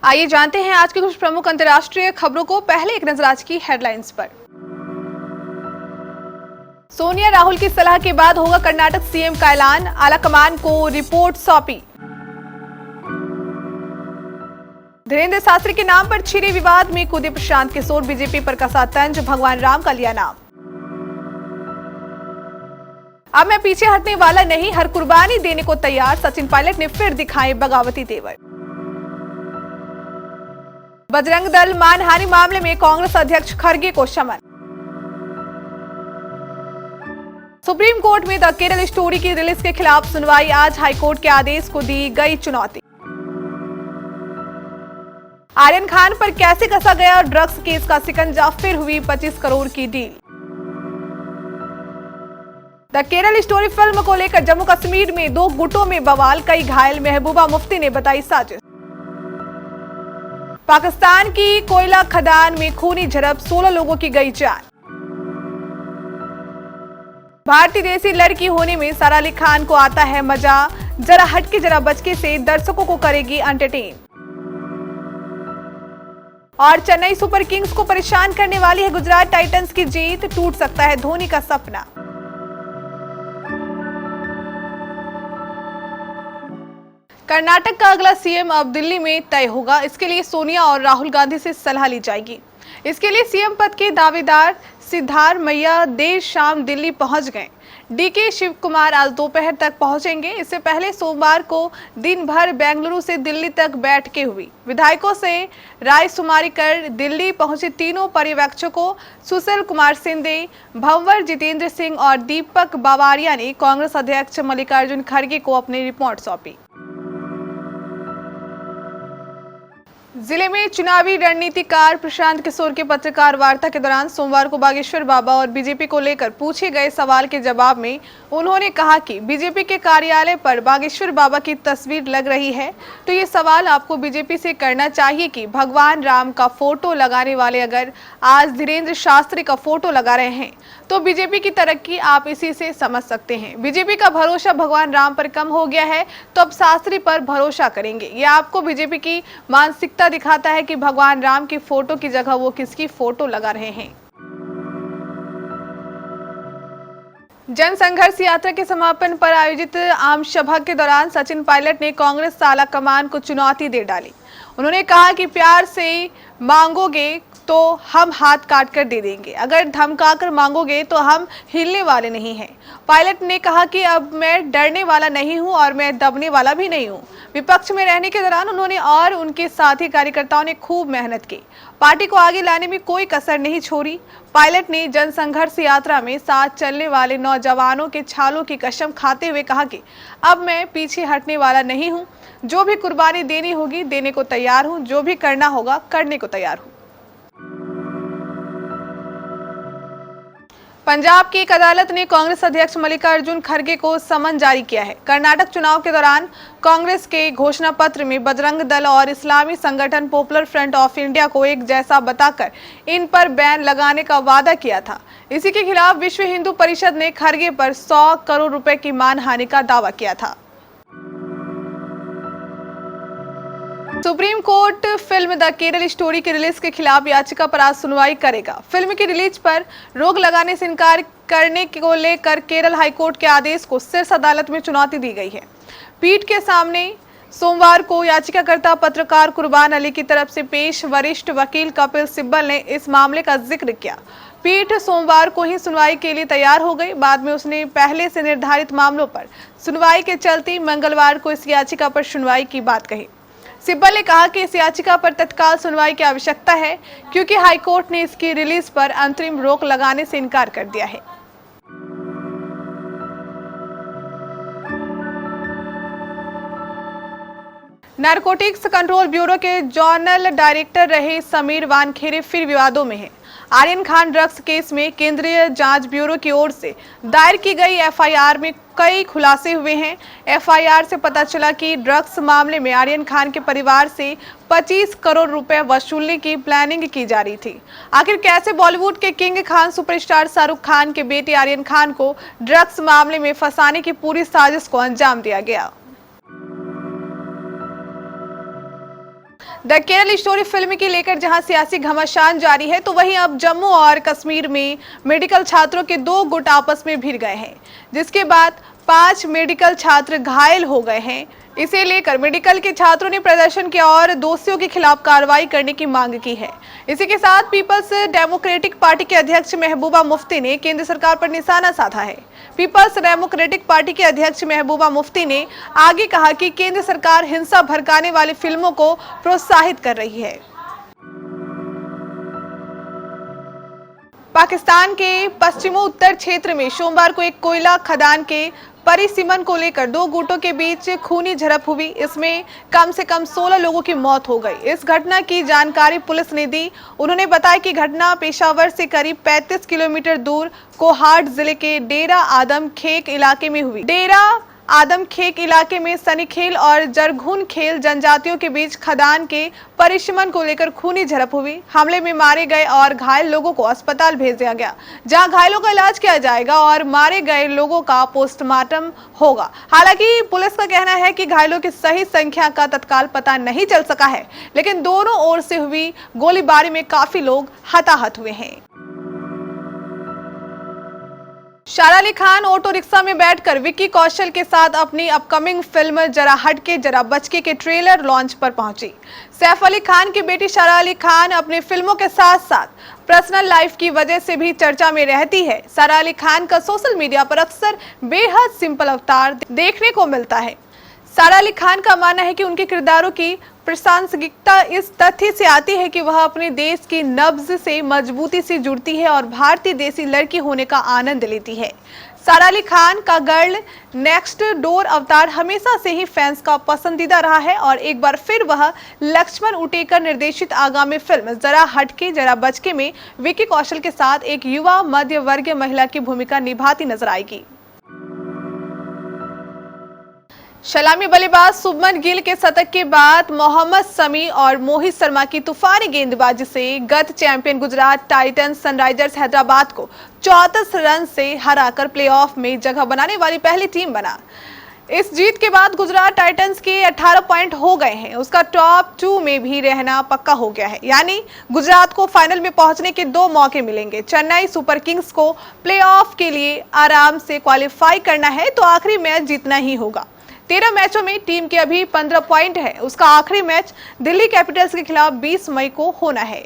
आइए जानते हैं आज की कुछ प्रमुख अंतर्राष्ट्रीय खबरों को। पहले एक नजर आज की हेडलाइंस पर। सोनिया राहुल की सलाह के बाद होगा कर्नाटक सीएम का ऐलान, आलाकमान को रिपोर्ट सौंपी। धीरेन्द्र शास्त्री के नाम पर छिड़े विवाद में कूदे प्रशांत किशोर, बीजेपी पर कसा तंज, भगवान राम का लिया नाम। अब मैं पीछे हटने वाला नहीं, हर कुर्बानी देने को तैयार, सचिन पायलट ने फिर दिखाए बगावती तेवर। बजरंग दल मानहानि मामले में कांग्रेस अध्यक्ष खड़गे को समन। सुप्रीम कोर्ट में द केरल स्टोरी की रिलीज के खिलाफ सुनवाई, आज हाईकोर्ट के आदेश को दी गई चुनौती। आर्यन खान पर कैसे कसा गया ड्रग्स केस का शिकंजा, फिर हुई 25 करोड़ की deal. The Kerala story film को लेकर जम्मू कश्मीर में दो गुटों में बवाल, कई घायल, महबूबा मुफ्ती ने बताई साजिश। पाकिस्तान की कोयला खदान में खूनी झड़प, 16 लोगों की गई जान। भारतीय देसी लड़की होने में सारा अली खान को आता है मजा, जरा हटके जरा बचके से दर्शकों को करेगी एंटरटेन। और चेन्नई सुपर किंग्स को परेशान करने वाली है गुजरात टाइटंस की जीत, टूट सकता है धोनी का सपना। कर्नाटक का अगला सीएम अब दिल्ली में तय होगा। इसके लिए सोनिया और राहुल गांधी से सलाह ली जाएगी। इसके लिए सीएम पद के दावेदार सिद्धारमैया देर शाम दिल्ली पहुंच गए। डीके शिव कुमार आज दोपहर तक पहुंचेंगे। इससे पहले सोमवार को दिन भर बेंगलुरु से दिल्ली तक बैठकें हुई। विधायकों से रायशुमारी कर दिल्ली पहुंचे तीनों पर्यवेक्षकों सुशील कुमार शिंदे, भंवर जितेंद्र सिंह और दीपक बावरिया ने कांग्रेस अध्यक्ष मल्लिकार्जुन खड़गे को अपनी रिपोर्ट सौंपी। जिले में चुनावी रणनीतिकार प्रशांत किशोर के पत्रकार वार्ता के दौरान सोमवार को बागेश्वर बाबा और बीजेपी को लेकर पूछे गए सवाल के जवाब में उन्होंने कहा कि बीजेपी के कार्यालय पर बागेश्वर बाबा की तस्वीर लग रही है, तो ये सवाल आपको बीजेपी से करना चाहिए कि भगवान राम का फोटो लगाने वाले अगर आज धीरेन्द्र शास्त्री का फोटो लगा रहे हैं तो बीजेपी की तरक्की आप इसी से समझ सकते हैं। बीजेपी का भरोसा भगवान राम पर कम हो गया है तो अब शास्त्री पर भरोसा करेंगे। यह आपको बीजेपी की मानसिकता दिखाता है कि भगवान राम की फोटो की जगह वो किसकी फोटो लगा रहे हैं। जन संघर्ष यात्रा के समापन पर आयोजित आम सभा के दौरान सचिन पायलट ने कांग्रेस आलाकमान को चुनौती दे डाली। उन्होंने कहा कि प्यार से मांगोगे तो हम हाथ काट कर दे देंगे, अगर धमकाकर मांगोगे तो हम हिलने वाले नहीं हैं। पायलट ने कहा कि अब मैं डरने वाला नहीं हूं और मैं दबने वाला भी नहीं हूं। विपक्ष में रहने के दौरान उन्होंने और उनके साथी कार्यकर्ताओं ने खूब मेहनत की, पार्टी को आगे लाने में कोई कसर नहीं छोड़ी। पायलट ने जनसंघर्ष यात्रा में साथ चलने वाले नौजवानों के छालों की कसम खाते हुए कहा कि अब मैं पीछे हटने वाला नहीं हूं, जो भी कुर्बानी देनी होगी देने को तैयार हूं, जो भी करना होगा करने को तैयार हूं। पंजाब की एक अदालत ने कांग्रेस अध्यक्ष मल्लिकार्जुन खड़गे को समन जारी किया है। कर्नाटक चुनाव के दौरान कांग्रेस के घोषणा पत्र में बजरंग दल और इस्लामी संगठन पॉपुलर फ्रंट ऑफ इंडिया को एक जैसा बताकर इन पर बैन लगाने का वादा किया था। इसी के खिलाफ विश्व हिंदू परिषद ने खड़गे पर 100 करोड़ रुपए की मानहानि का दावा किया था। Supreme court film the Kerala story की रिलीज के खिलाफ याचिका पर आज सुनवाई करेगा। फिल्म की रिलीज पर रोक लगाने से इनकार करने को लेकर केरल हाईकोर्ट के आदेश को शीर्ष अदालत में चुनौती दी गई है। पीठ के सामने सोमवार को याचिकाकर्ता पत्रकार कुर्बान अली की तरफ से पेश वरिष्ठ वकील कपिल सिब्बल ने इस मामले का जिक्र किया। पीठ सोमवार को ही सुनवाई के लिए तैयार हो गई। बाद में उसने पहले से निर्धारित मामलों पर सुनवाई के चलते मंगलवार को इस याचिका पर सुनवाई की बात कही। सिब्बल ने कहा कि इस याचिका पर तत्काल सुनवाई की आवश्यकता है क्योंकि हाईकोर्ट ने इसकी रिलीज पर अंतरिम रोक लगाने से इनकार कर दिया है। नारकोटिक्स कंट्रोल ब्यूरो के जोनल डायरेक्टर रहे समीर वानखेड़े फिर विवादों में हैं। आर्यन खान ड्रग्स केस में केंद्रीय जांच ब्यूरो की ओर से दायर की गई एफआईआर में कई खुलासे हुए हैं। एफआईआर से पता चला कि ड्रग्स मामले में आर्यन खान के परिवार से 25 करोड़ रुपए वसूलने की प्लानिंग की जा रही थी। आखिर कैसे बॉलीवुड के किंग खान सुपरस्टार शाहरुख खान के बेटे आर्यन खान को ड्रग्स मामले में फंसाने की पूरी साजिश को अंजाम दिया गया। द केरल स्टोरी फिल्म की लेकर जहां सियासी घमासान जारी है, तो वहीं अब जम्मू और कश्मीर में मेडिकल छात्रों के 2 गुट आपस में भिड़ गए हैं, जिसके बाद 5 मेडिकल छात्र घायल हो गए हैं। इसे लेकर मेडिकल के छात्रों ने प्रदर्शन किया और दोषियों के खिलाफ कार्रवाई करने की मांग की है। इसी के साथ पीपल्स डेमोक्रेटिक पार्टी के अध्यक्ष महबूबा मुफ्ती ने केंद्र सरकार पर निशाना साधा है। पीपल्स डेमोक्रेटिक पार्टी के अध्यक्ष महबूबा मुफ्ती ने आगे कहा कि केंद्र सरकार हिंसा भड़काने वाली फिल्मों को प्रोत्साहित कर रही है। पाकिस्तान के पश्चिमोत्तर क्षेत्र में सोमवार को एक कोयला खदान के परिसीमन को लेकर 2 गुटों के बीच खूनी झड़प हुई। इसमें कम से कम 16 लोगों की मौत हो गई। इस घटना की जानकारी पुलिस ने दी। उन्होंने बताया कि घटना पेशावर से करीब 35 किलोमीटर दूर कोहाट जिले के डेरा आदम खेक इलाके में हुई। डेरा आदम खेक इलाके में सनीखेल और जरघुन खेल जनजातियों के बीच खदान के परिसीमन को लेकर खूनी झड़प हुई। हमले में मारे गए और घायल लोगों को अस्पताल भेज दिया गया, जहां घायलों का इलाज किया जाएगा और मारे गए लोगों का पोस्टमार्टम होगा। हालांकि पुलिस का कहना है कि घायलों की सही संख्या का तत्काल पता नहीं चल सका है, लेकिन दोनों ओर से हुई गोलीबारी में काफी लोग हताहत हुए हैं। सारा अली खान ऑटो रिक्शा में बैठकर विक्की कौशल के साथ अपनी अपकमिंग फिल्म जरा हटके जरा बचके के ट्रेलर लॉन्च पर पहुंची। सैफ अली खान की बेटी सारा अली खान अपनी फिल्मों के साथ साथ पर्सनल लाइफ की वजह से भी चर्चा में रहती है। सारा अली खान का सोशल मीडिया पर अक्सर बेहद सिंपल अवतार देखने को मिलता है। सारा अली खान का मानना है कि उनके किरदारों की प्रासंगिकता इस तथ्य से आती है कि वह अपने देश की नब्ज से मजबूती से जुड़ती है और भारतीय देसी लड़की होने का आनंद लेती है। सारा अली खान का गर्ल नेक्स्ट डोर अवतार हमेशा से ही फैंस का पसंदीदा रहा है और एक बार फिर वह लक्ष्मण उटेकर निर्देशित आगामी फिल्म जरा हटके जरा बचके में विक्की कौशल के साथ एक युवा मध्य वर्गीय महिला की भूमिका निभाती नजर आएगी। सलामी बल्लेबाज शुभमन गिल के शतक के बाद मोहम्मद शमी और मोहित शर्मा की तूफानी गेंदबाजी से गत champion Gujarat Titans Sunrisers Hyderabad को 34 रन से हराकर प्लेऑफ में जगह बनाने वाली पहली टीम बना। इस जीत के बाद गुजरात टाइटंस के 18 पॉइंट हो गए हैं। उसका टॉप 2 में भी रहना पक्का हो गया है, यानी गुजरात को फाइनल में पहुंचने के 2 मौके मिलेंगे। चेन्नई सुपर किंग्स को प्लेऑफ के लिए आराम से क्वालिफाई करना है तो आखिरी मैच जीतना ही होगा। 13 मैचों में टीम के अभी 15 पॉइंट है। उसका आखिरी मैच दिल्ली कैपिटल्स के खिलाफ 20 मई को होना है।